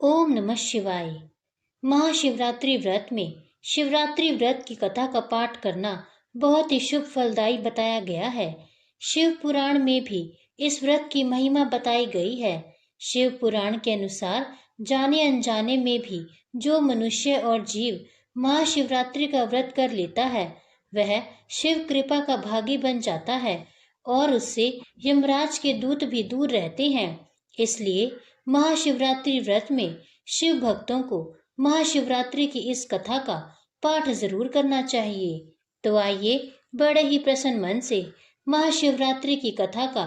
ओम नमः शिवाय। महाशिवरात्रि व्रत में शिवरात्रि व्रत की कथा का पाठ करना बहुत ही शुभ फलदायी बताया गया है। शिव पुराण में भी इस व्रत की महिमा बताई गई है। शिव पुराण के अनुसार जाने अनजाने में भी जो मनुष्य और जीव महाशिवरात्रि का व्रत कर लेता है वह शिव कृपा का भागी बन जाता है और उससे यमराज के दूत भी दूर रहते हैं। इसलिए महाशिवरात्रि व्रत में शिव भक्तों को महाशिवरात्रि की इस कथा का पाठ जरूर करना चाहिए। तो आइए बड़े ही प्रसन्न मन से महाशिवरात्रि की कथा का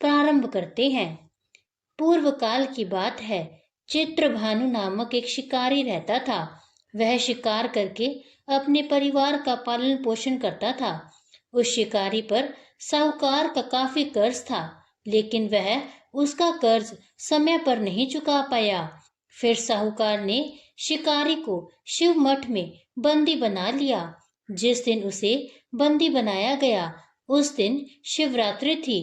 प्रारंभ करते हैं। पूर्व काल की बात है। चित्रभानु नामक एक शिकारी रहता था। वह शिकार करके अपने परिवार का पालन पोषण करता था। उस शिकारी पर साहूकार का काफी कर्ज था, लेकिन वह उसका कर्ज समय पर नहीं चुका पाया। फिर साहूकार ने शिकारी को शिव मठ में बंदी बना लिया। जिस दिन उसे बंदी बनाया गया उस दिन शिवरात्रि थी।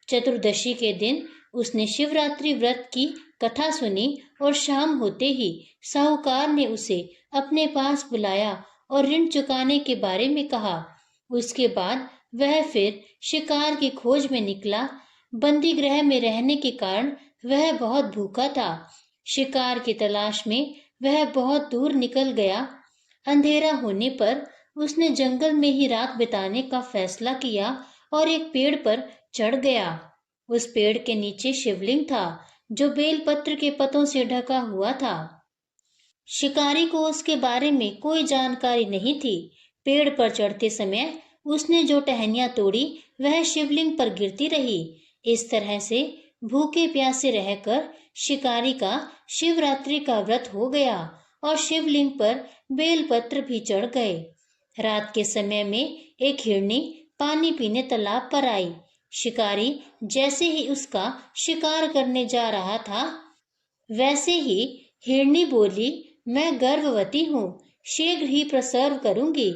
चतुर्दशी के दिन उसने शिवरात्रि व्रत की कथा सुनी और शाम होते ही साहूकार ने उसे अपने पास बुलाया और ऋण चुकाने के बारे में कहा। उसके बाद वह फिर शिकार की खोज में निकला। बंदी गृह में रहने के कारण वह बहुत भूखा था। शिकार की तलाश में वह बहुत दूर निकल गया। अंधेरा होने पर उसने जंगल में ही रात बिताने का फैसला किया और एक पेड़ पर चढ़ गया। उस पेड़ के नीचे शिवलिंग था जो बेलपत्र के पतों से ढका हुआ था। शिकारी को उसके बारे में कोई जानकारी नहीं थी। पेड़ पर चढ़ते समय उसने जो टहनियां तोड़ी वह शिवलिंग पर गिरती रही। इस तरह से भूखे प्यासे रहकर शिकारी का शिवरात्रि का व्रत हो गया और शिवलिंग पर बेलपत्र भी चढ़ गए। रात के समय में एक हिरनी पानी पीने तालाब पर आई। शिकारी जैसे ही उसका शिकार करने जा रहा था वैसे ही हिरनी बोली, मैं गर्भवती हूँ, शीघ्र ही प्रसव करूंगी।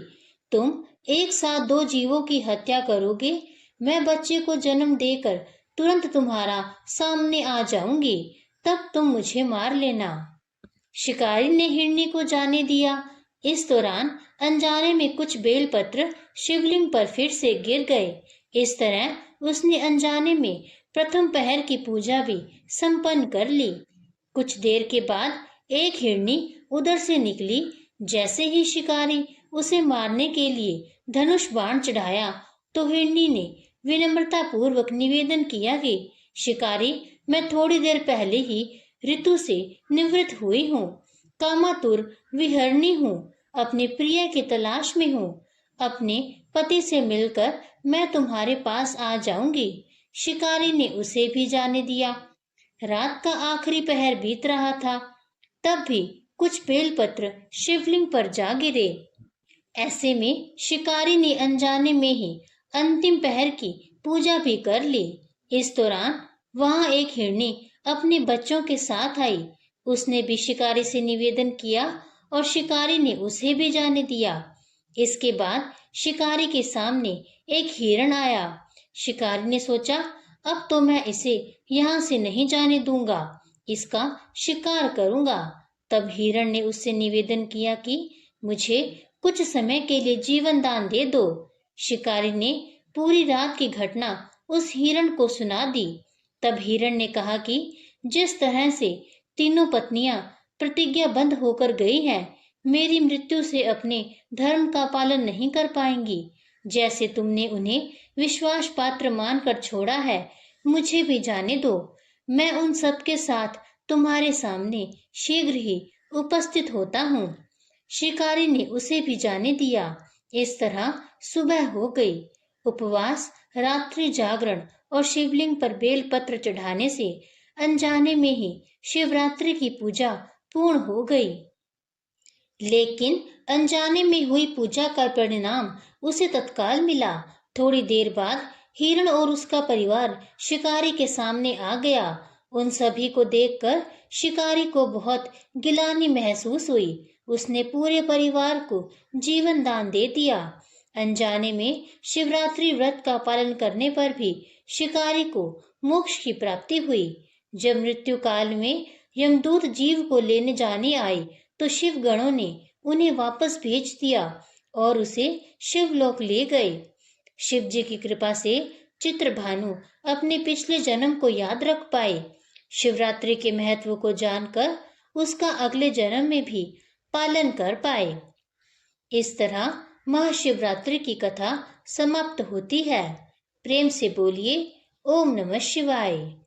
तुम एक साथ दो जीवों की हत्या करोगे। मैं बच्चे को जन्म देकर तुरंत तुम्हारा सामने आ जाऊंगी, तब तुम मुझे मार लेना। शिकारी ने हिरनी को जाने दिया। इस दौरान अनजाने में कुछ बेलपत्र शिवलिंग पर फिर से गिर गए। इस तरह उसने अनजाने में प्रथम पहर की पूजा भी संपन्न कर ली। कुछ देर के बाद एक हिरनी उधर से निकली। जैसे ही शिकारी उसे मारने के लिए धनुष बाण चढ़ाया तो हिरनी ने विनम्रता पूर्वक निवेदन किया कि शिकारी, मैं थोड़ी देर पहले ही ऋतु से निवृत्त हुई हूँ, कामातुर विहरणी हूँ, अपने प्रिय की तलाश में हूँ। अपने पति से मिलकर मैं तुम्हारे पास आ जाऊंगी। शिकारी ने उसे भी जाने दिया। रात का आखिरी पहर बीत रहा था, तब भी कुछ बेलपत्र शिवलिंग पर जा गिरे। ऐसे में शिकारी ने अनजाने में ही अंतिम पहर की पूजा भी कर ली। इस दौरान वहां एक हिरनी अपने बच्चों के साथ आई। उसने भी शिकारी से निवेदन किया और शिकारी ने उसे भी जाने दिया। इसके बाद शिकारी के सामने एक हिरण आया। शिकारी ने सोचा, अब तो मैं इसे यहाँ से नहीं जाने दूंगा, इसका शिकार करूंगा। तब हिरण ने उससे निवेदन किया कि मुझे कुछ समय के लिए जीवन दान दे दो। शिकारी ने पूरी रात की घटना उस हिरण को सुना दी। तब हिरण ने कहा कि जिस तरह से तीनों पत्नियां प्रतिज्ञाबद्ध होकर गई हैं, मेरी मृत्यु से अपने धर्म का पालन नहीं कर पाएंगी। जैसे तुमने उन्हें विश्वास पात्र मानकर छोड़ा है, मुझे भी जाने दो। मैं उन सब के साथ तुम्हारे सामने शीघ्र ही उपस्थित होता हूँ। शिकारी ने उसे भी जाने दिया। इस तरह सुबह हो गई। उपवास, रात्रि जागरण और शिवलिंग पर बेलपत्र चढ़ाने से अनजाने में ही शिवरात्रि की पूजा पूर्ण हो गई। लेकिन अनजाने में हुई पूजा का परिणाम उसे तत्काल मिला। थोड़ी देर बाद हिरण और उसका परिवार शिकारी के सामने आ गया। उन सभी को देखकर शिकारी को बहुत गिलानी महसूस हुई। उसने पूरे परिवार को जीवन दान दे दिया। अनजाने में शिवरात्रि व्रत का पालन करने पर भी शिकारी को मोक्ष की प्राप्ति हुई। जब मृत्यु काल में यमदूत जीव को लेने जाने आए तो शिव गणों ने उन्हें वापस भेज दिया और उसे शिवलोक ले गए। शिव जी की कृपा से चित्रभानु अपने पिछले जन्म को याद रख पाए। शिवरात्रि के महत्व को जानकर उसका अगले जन्म में भी पालन कर पाए। इस तरह महाशिवरात्रि की कथा समाप्त होती है। प्रेम से बोलिए ओम नमः शिवाय।